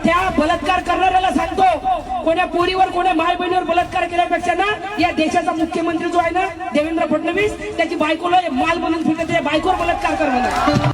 त्या बलात्कार करणाऱ्याला सांगतो, कोण्या पोरीवर कोण्या माय बहिणीवर बलात्कार केल्यापेक्षा ना या देशाचा मुख्यमंत्री जो आहे ना देवेंद्र फडणवीस, त्याची बायकोला माल बनवून फिरते, त्या बायकोवर बलात्कार कर म्हणा।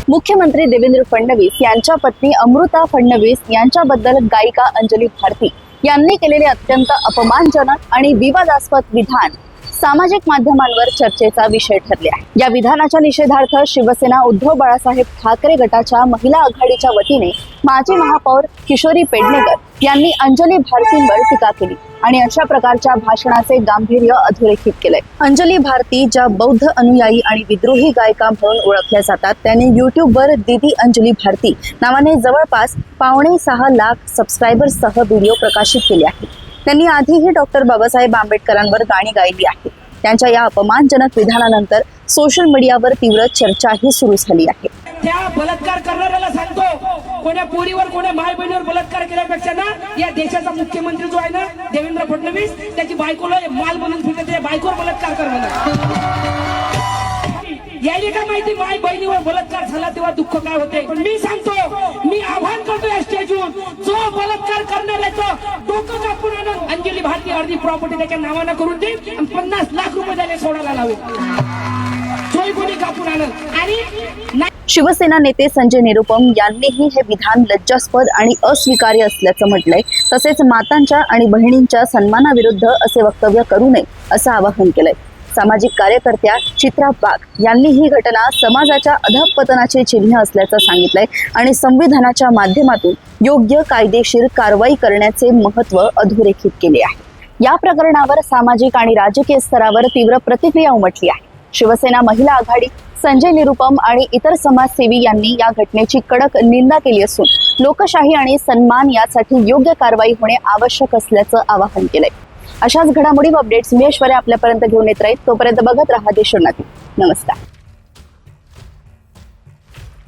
मुख्यमंत्री देवेंद्र फडणवीस यांच्या पत्नी अमृता फडणवीस यांच्याबद्दल गायिका अंजली भारती यांनी केलेले अत्यंत अपमानजनक आणि विवादास्पद विधान सामाजिक माध्यमांवर चर्चेचा विषय ठरले आहे। या विधानाच्या निषेधार्थ शिवसेना उद्धव बाळासाहेब ठाकरे गटाच्या महिला आघाडीच्या वतीने माजी महापौर किशोरी पेडणेकर यांनी अंजली भारतींवर टीका केली आणि अशा प्रकारच्या भाषणाचे गांभीर्य अधोरेखित केले। अंजली भारती ज्या बौद्ध अनुयायी आणि विद्रोही गायिका म्हणून ओळखल्या जातात, त्यांनी युट्यूबवर दीदी अंजली भारती नावाने जवळपास 5.6 लाख सबस्क्रायबर्ससह व्हिडिओ प्रकाशित केले आहेत। त्यांनी आधीही डॉक्टर बाबासाहेब आंबेडकरांवर गाणी गायली आहेत। त्यांच्या या अपमानजनक विधानानंतर सोशल मीडियावर तीव्र चर्चाही सुरू झाली आहे। त्या बलात्कार करणाऱ्याला सांगतो, कोण्या पोरीवर कोण्या माय बहिणीवर बलात्कार केल्यापेक्षा ना या देशाचा मुख्यमंत्री जो आहे ना देवेंद्र फडणवीस, त्याची बायकोला माल बनवून फिरते, त्या बायकोवर बलात्कार कर म्हणा। यायला काय माहिती माय बहिणीवर बलात्कार झाला तेव्हा दुःख काय होते, पण मी सांगतो, मी आव्हान करतो या स्टेजवर, जो बलात्कार करणाऱ्याचं डोकं कापून आणून अंजली भारती अर्धी प्रॉपर्टी त्याच्या नावानं करून दे आणि 50 लाख रुपये त्याला सोडायला लावे, जोही कोणी कापून आणून। आणि शिवसेना नेते संजय निरुपम यांनीही हे विधान लज्जास्पद आणि अस्वीकार्य असल्याचं म्हटलंय। तसेच मातांच्या आणि बहिणींच्या सन्मानाविरुद्ध असे वक्तव्य करू नये असं आवाहन केलंय। सामाजिक कार्यकर्त्या चित्रा वाघ यांनी ही घटना समाजाच्या अधःपतनाचे चिन्ह असल्याचं सांगितलंय आणि संविधानाच्या माध्यमातून योग्य कायदेशीर कारवाई करण्याचे महत्त्व अधोरेखित केले आहे। या प्रकरणावर सामाजिक आणि राजकीय स्तरावर तीव्र प्रतिक्रिया उमटली आहे। शिवसेना महिला आघाडी, संजय निरुपम आणि इतर समाजसेवी यांनी या घटनेची कडक निंदा केली असून लोकशाही आणि सन्मान यासाठी योग्य कारवाई होणे आवश्यक असल्याचं आवाहन केलंय। अशाच घडामोडी व अपडेट्स मी ऐश्वर्या आपल्यापर्यंत घेऊन येत राहील। तोपर्यंत बघत राहा देशोन्नती। नमस्कार।